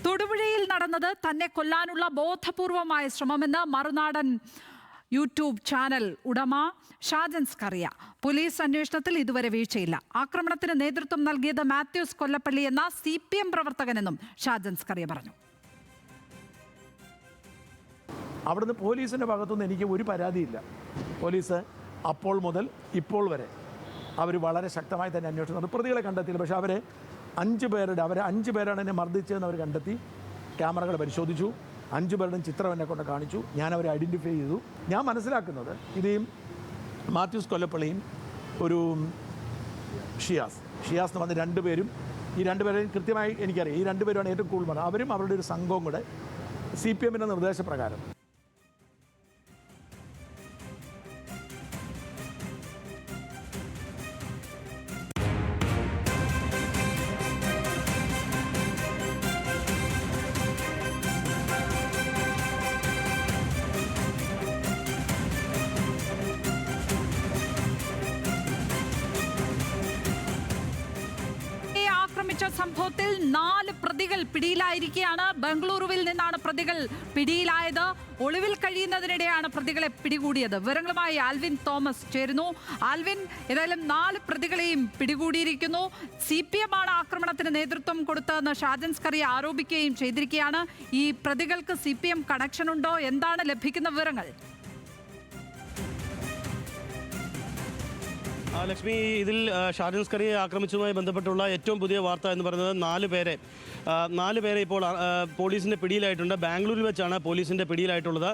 തൊടുപുഴയിൽ നടന്നത് തന്നെ കൊല്ലാനുള്ള ബോധപൂർവമായ ശ്രമമെന്ന് മറുനാടൻ യൂട്യൂബ് ചാനൽ ഉടമ ഷാജൻ സ്കറിയ. പോലീസ് അന്വേഷണത്തിൽ ഇതുവരെ വീഴ്ചയില്ല. ആക്രമണത്തിന് നേതൃത്വം നൽകിയത് മാത്യൂസ് കൊല്ലപ്പള്ളി എന്ന CPM പ്രവർത്തകനെന്നും ഷാജൻ സ്കറിയ പറഞ്ഞു. അവിടുന്ന് പോലീസിൻ്റെ ഭാഗത്തുനിന്ന് എനിക്ക് ഒരു പരാതിയില്ല. പോലീസ് അപ്പോൾ മുതൽ ഇപ്പോൾ വരെ അവർ വളരെ ശക്തമായി തന്നെ അന്വേഷണം നടത്തി. പ്രതികളെ കണ്ടെത്തിയില്ല. പക്ഷേ അവർ 5 പേരാണ് എന്നെ മർദ്ദിച്ചതെന്ന് അവർ കണ്ടെത്തി. ക്യാമറകൾ പരിശോധിച്ചു. 5 പേരുടെയും ചിത്രം എന്നെ കൊണ്ട് കാണിച്ചു. ഞാൻ അവരെ ഐഡൻറ്റിഫൈ ചെയ്തു. ഞാൻ മനസ്സിലാക്കുന്നത് ഇതേയും മാത്യൂസ് കൊല്ലപ്പള്ളിയും ഒരു ഷിയാസ് എന്ന് പറഞ്ഞ 2 പേരും, ഈ 2 പേരെയും കൃത്യമായി എനിക്കറിയാം. ഈ 2 പേരുമാണ് ഏറ്റവും കൂടുതൽ. അവരും അവരുടെ ഒരു സംഘവും കൂടെ CPMൻ്റെ നിർദ്ദേശപ്രകാരം ആക്രമിച്ച സംഭവത്തിൽ 4 പ്രതികൾ പിടിയിലായിരിക്കുകയാണ്. ബംഗളൂരുവിൽ നിന്നാണ് പ്രതികൾ പിടിയിലായത്. ഒളിവിൽ കഴിയുന്നതിനിടെയാണ് പ്രതികളെ പിടികൂടിയത്. വിവരങ്ങളുമായി ആൽവിൻ തോമസ് ചേരുന്നു. ആൽവിൻ, ഏതായാലും 4 പ്രതികളെയും പിടികൂടിയിരിക്കുന്നു. CPM ആണ് ആക്രമണത്തിന് നേതൃത്വം കൊടുത്തതെന്ന് ഷാജൻ സ്കറിയ ആരോപിക്കുകയും ചെയ്തിരിക്കുകയാണ്. ഈ പ്രതികൾക്ക് CPM കണക്ഷൻ ഉണ്ടോ? എന്താണ് ലഭിക്കുന്ന വിവരങ്ങൾ? ലക്ഷ്മി, ഇതിൽ ഷാജൻ സ്കറിയെ ആക്രമിച്ചതുമായി ബന്ധപ്പെട്ടുള്ള ഏറ്റവും പുതിയ വാർത്ത എന്ന് പറയുന്നത് 4 പേരെ ഇപ്പോൾ പോലീസിൻ്റെ പിടിയിലായിട്ടുണ്ട്. ബാംഗ്ലൂരിൽ വെച്ചാണ് പോലീസിൻ്റെ പിടിയിലായിട്ടുള്ളത്.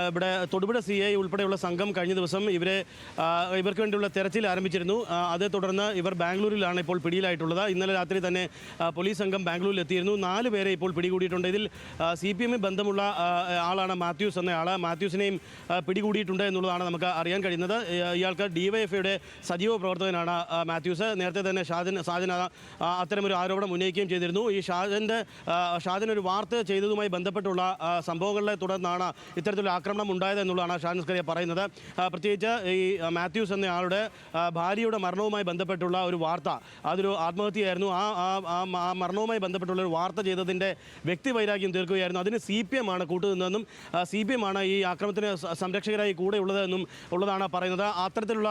ഇവിടെ തൊടുപുഴ CI ഉൾപ്പെടെയുള്ള സംഘം കഴിഞ്ഞ ദിവസം ഇവർക്ക് വേണ്ടിയുള്ള തെരച്ചിൽ ആരംഭിച്ചിരുന്നു. അതേ തുടർന്ന് ഇവർ ബാംഗ്ലൂരിലാണ് ഇപ്പോൾ പിടിയിലായിട്ടുള്ളത്. ഇന്നലെ രാത്രി തന്നെ പോലീസ് സംഘം ബാംഗ്ലൂരിൽ എത്തിയിരുന്നു. 4 പേരെ ഇപ്പോൾ പിടികൂടിയിട്ടുണ്ട്. ഇതിൽ CPM ബന്ധമുള്ള ആളാണ് മാത്യൂസ് എന്നയാൾ. മാത്യൂസിനെയും പിടികൂടിയിട്ടുണ്ട് എന്നുള്ളതാണ് നമുക്ക് അറിയാൻ കഴിയുന്നത്. ഇയാൾക്ക് DYFIയുടെ സജീവ പ്രവർത്തകനാണ് മാത്യൂസ്. നേരത്തെ തന്നെ ഷാജൻ അത്തരമൊരു ആരോപണം ഉന്നയിക്കുകയും ചെയ്തിരുന്നു. ഈ ഷാജൻ ഒരു വാർത്ത ചെയ്തതുമായി ബന്ധപ്പെട്ടുള്ള സംഭവങ്ങളെ തുടർന്നാണ് ഇത്തരത്തിലുള്ള ആക്രമണം ഉണ്ടായത് എന്നുള്ളതാണ് ഷാജൻ സ്കറിയ പറയുന്നത്. പ്രത്യേകിച്ച് ഈ മാത്യൂസ് എന്നയാളുടെ ഭാര്യയുടെ മരണവുമായി ബന്ധപ്പെട്ടുള്ള ഒരു വാർത്ത, അതൊരു ആത്മഹത്യയായിരുന്നു. ആ മരണവുമായി ബന്ധപ്പെട്ടുള്ള ഒരു വാർത്ത ചെയ്തതിൻ്റെ വ്യക്തിവൈരാഗ്യം തീർക്കുകയായിരുന്നു. അതിന് CPM ആണ് കൂട്ടുനിന്നതെന്നും CPM ആണ് ഈ ആക്രമണത്തിന് സംരക്ഷകരായി കൂടെ ഉള്ളതെന്നും ഉള്ളതാണ് പറയുന്നത്. അത്തരത്തിലുള്ള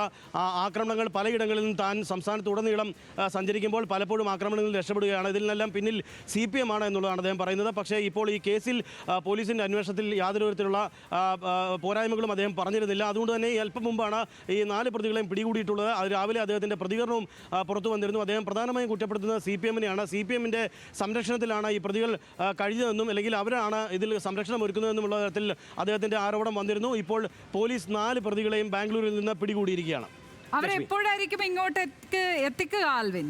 ആക്രമണങ്ങൾ പലയിടങ്ങളിൽ നിന്നും താൻ സംസ്ഥാനത്തുടനീളം സഞ്ചരിക്കുമ്പോൾ പലപ്പോഴും ആക്രമണങ്ങളിൽ രക്ഷപ്പെടുകയാണ്. ഇതിനെല്ലാം പിന്നിൽ CPM ആണ് എന്നുള്ളതാണ് അദ്ദേഹം പറയുന്നത്. പക്ഷേ ഇപ്പോൾ ഈ കേസിൽ പോലീസിൻ്റെ അന്വേഷണത്തിൽ യാതൊരു വിധത്തിലുള്ള പോരായ്മകളും അദ്ദേഹം പറഞ്ഞിരുന്നില്ല. അതുകൊണ്ട് തന്നെ അല്പം മുമ്പാണ് ഈ 4 പ്രതികളെയും പിടികൂടിയിട്ടുള്ളത്. അത് രാവിലെ അദ്ദേഹത്തിൻ്റെ പ്രതികരണവും പുറത്തു വന്നിരുന്നു. അദ്ദേഹം പ്രധാനമായും കുറ്റപ്പെടുത്തുന്നത് CPMനെയാണ്. CPMൻ്റെ സംരക്ഷണത്തിലാണ് ഈ പ്രതികൾ കഴിഞ്ഞതെന്നും അല്ലെങ്കിൽ അവരാണ് ഇതിൽ സംരക്ഷണം ഒരുക്കുന്നതെന്നുമുള്ള തരത്തിൽ അദ്ദേഹത്തിൻ്റെ ആരോപണം വന്നിരുന്നു. ഇപ്പോൾ പോലീസ് 4 പ്രതികളെയും ബാംഗ്ലൂരിൽ നിന്ന് പിടികൂടിയിരിക്കുകയാണ്. അവരെപ്പോഴായിരിക്കും ഇങ്ങോട്ട് എത്തിക്കുക ആൽവിൻ?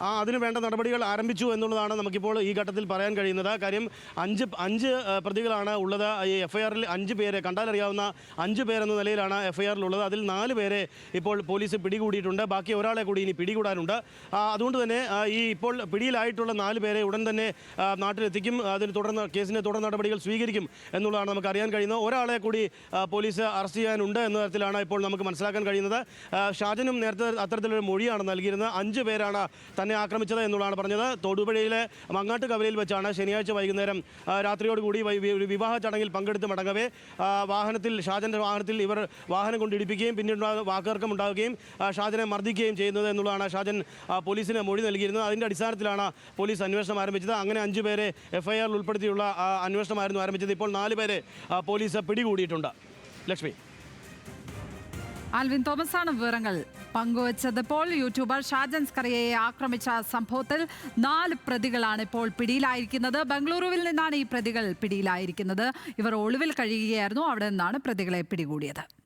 അതിന് വേണ്ട നടപടികൾ ആരംഭിച്ചു എന്നുള്ളതാണ് നമുക്കിപ്പോൾ ഈ ഘട്ടത്തിൽ പറയാൻ കഴിയുന്നത്. കാര്യം 5 പ്രതികളാണ് ഉള്ളത്. ഈ FIR-ൽ 5 പേരെ കണ്ടാലറിയാവുന്ന 5 പേരെന്ന നിലയിലാണ് FIR-ലുള്ളത്. അതിൽ 4 പേരെ ഇപ്പോൾ പോലീസ് പിടികൂടിയിട്ടുണ്ട്. ബാക്കി ഒരാളെ കൂടി ഇനി പിടികൂടാനുണ്ട്. അതുകൊണ്ട് തന്നെ ഈ ഇപ്പോൾ പിടിയിലായിട്ടുള്ള 4 പേരെ ഉടൻ തന്നെ നാട്ടിലെത്തിക്കും. അതിന് തുടർന്ന് കേസിൻ്റെ തുടർ നടപടികൾ സ്വീകരിക്കും എന്നുള്ളതാണ് നമുക്ക് അറിയാൻ കഴിയുന്നത്. ഒരാളെ കൂടി പോലീസ് അറസ്റ്റ് ചെയ്യാനുണ്ട് എന്ന തരത്തിലാണ് ഇപ്പോൾ നമുക്ക് മനസ്സിലാക്കാൻ കഴിയുന്നത്. ഷാജനും നേരത്തെ അത്തരത്തിലൊരു മൊഴിയാണ് നൽകിയിരുന്നത്. 5 പേരാണ് തന്നെ ആക്രമിച്ചത് എന്നുള്ളതാണ് പറഞ്ഞത്. തൊടുപുഴയിലെ മങ്ങാട്ടുകവലയിൽ വെച്ചാണ് ശനിയാഴ്ച വൈകുന്നേരം രാത്രിയോടുകൂടി ഒരു വിവാഹ ചടങ്ങിൽ പങ്കെടുത്ത് മടങ്ങവേ ഷാജൻ്റെ വാഹനത്തിൽ ഇവർ വാഹനം കൊണ്ടിടിപ്പിക്കുകയും പിന്നീട് വാക്കുതർക്കം ഉണ്ടാവുകയും ഷാജനെ മർദ്ദിക്കുകയും ചെയ്യുന്നത് എന്നുള്ളതാണ് ഷാജൻ പോലീസിന് മൊഴി നൽകിയിരുന്നത്. അതിൻ്റെ അടിസ്ഥാനത്തിലാണ് പോലീസ് അന്വേഷണം ആരംഭിച്ചത്. അങ്ങനെ 5 പേരെ FIR-ൽ ഉൾപ്പെടുത്തിയുള്ള അന്വേഷണമായിരുന്നു ആരംഭിച്ചത്. ഇപ്പോൾ 4 പേരെ പോലീസ് പിടികൂടിയിട്ടുണ്ട്. ലക്ഷ്മി. ആൽവിൻ തോമസ് ആണ് വിവരങ്ങൾ പങ്കുവച്ചത്. ഇപ്പോൾ യൂട്യൂബർ ഷാജൻ സ്കറിയയെ ആക്രമിച്ച സംഭവത്തിൽ 4 പ്രതികളാണ് ഇപ്പോൾ പിടിയിലായിരിക്കുന്നത്. ബംഗളൂരുവിൽ നിന്നാണ് ഈ പ്രതികൾ പിടിയിലായിരിക്കുന്നത്. ഇവർ ഒളിവിൽ കഴിയുകയായിരുന്നു. അവിടെ നിന്നാണ് പ്രതികളെ പിടികൂടിയത്.